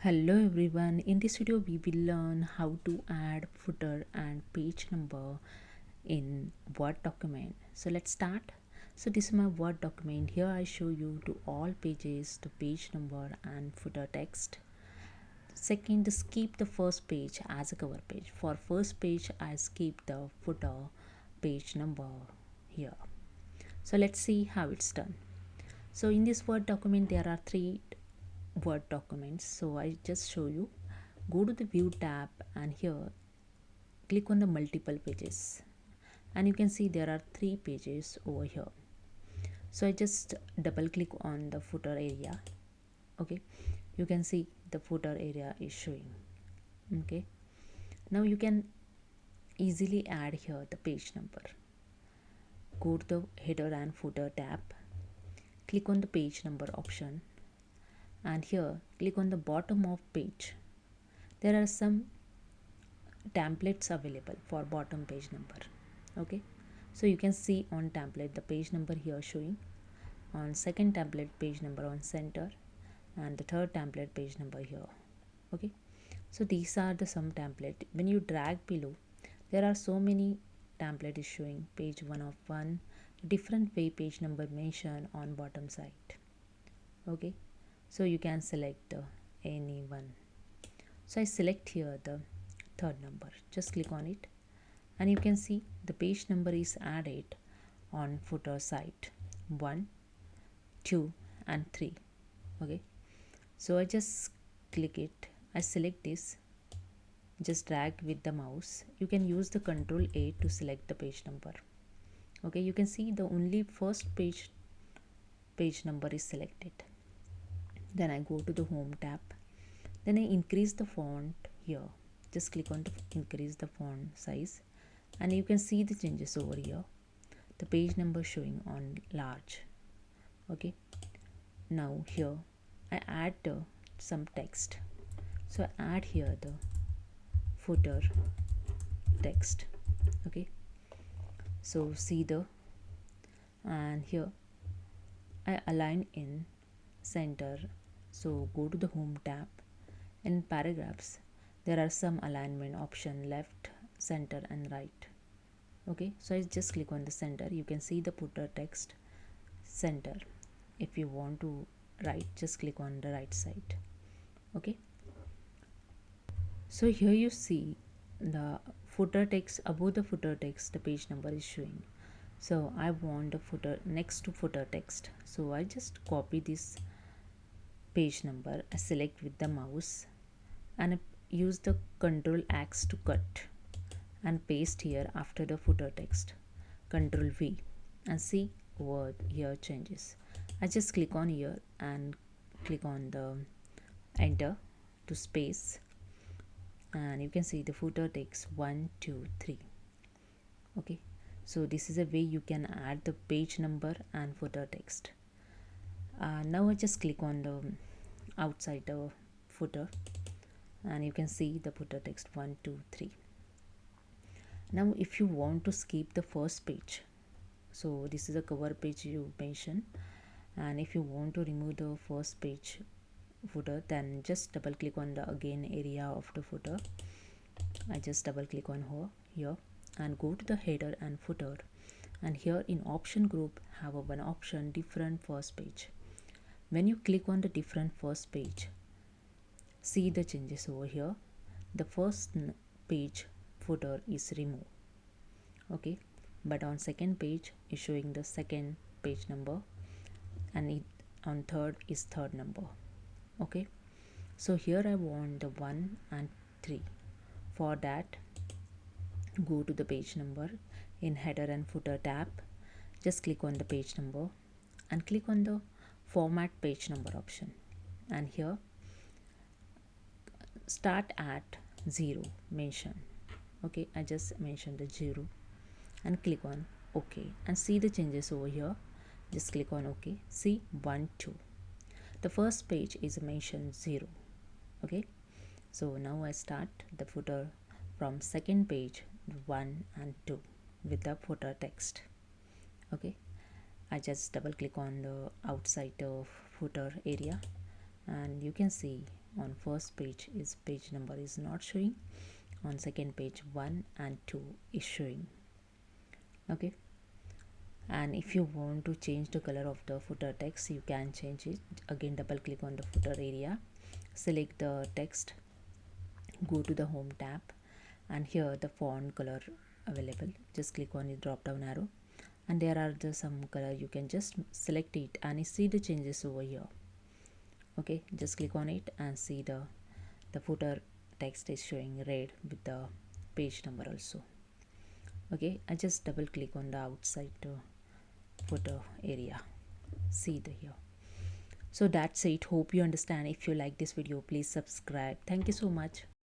Hello everyone, in this video we will learn how to add footer and page number in Word document. So let's start. So this is my Word document. Here I show you to all pages the page number and footer text. Second, skip the first page as a cover page. For first page I skip the footer page number here. So let's see how it's done. So in this Word document there are three Word documents. So I just show you. Go to the View tab and here click on the multiple pages, and you can see there are three pages over here. So I just double click on the footer area. Okay, you can see the footer area is showing. Okay, now you can easily add here the page number. Go to the header and footer tab, click on the page number option, and here click on the bottom of page. There are some templates available for bottom page number. Okay, so you can see on template the page number here showing, on second template page number on center, and the third template page number here. Okay, so these are the some template. When you drag below, there are so many template is showing page 1 of 1, different way page number mentioned on bottom side. Okay, so you can select any one. So I select here the third number, just click on it, and you can see the page number is added on footer side 1, 2 and 3. Okay, so I just click it, I select this, just drag with the mouse. You can use the Ctrl A to select the page number. Okay, you can see the only first page number is selected. Then I go to the home tab, then I increase the font here. Just click on the increase the font size, and you can see the changes over here. The page number showing on large. Okay, now here I add some text. So I add here the footer text. Okay, so see the, and here I align in center. So go to the home tab. In paragraphs there are some alignment option, left, center and right. Okay, so I just click on the center. You can see the footer text center. If you want to right, just click on the right side. Okay, so here you see the footer text. Above the footer text the page number is showing. So I want the footer next to footer text, so I just copy this page number. I select with the mouse and I use the Ctrl X to cut and paste here after the footer text. Ctrl V, and see word here changes. I just click on here and click on the enter to space, and you can see the footer text 1, 2, 3. Okay, so this is a way you can add the page number and footer text. Now I just click on the outside the footer, and you can see the footer text 1, 2, 3. Now if you want to skip the first page, so this is a cover page you mention, and if you want to remove the first page footer, then just double click on the again area of the footer. I just double click on here and go to the header and footer, and here in option group have a one option different first page. When you click on the different first page, see the changes over here. The first page footer is removed. Okay, but on second page is showing the second page number, and it on third is third number. Okay, so here I want the 1 and 3. For that, go to the page number in header and footer tab, just click on the page number and click on the format page number option, and here start at 0 mention. Okay, I just mentioned the 0 and click on OK, and see the changes over here. Just click on OK. See 1, 2. The first page is mentioned 0. Okay, so now I start the footer from second page 1 and 2 with the footer text. Okay, I just double click on the outside of footer area, and you can see on first page is page number is not showing, on second page 1 and 2 is showing. Okay, and if you want to change the color of the footer text, you can change it. Again, double click on the footer area, select the text, go to the home tab, and here the font color available, just click on the drop down arrow, and there are some color, you can just select it and see the changes over here. Okay, just click on it and see the footer text is showing red with the page number also. Okay, I just double click on the outside footer area, see the here. So that's it. Hope you understand. If you like this video, please subscribe. Thank you so much.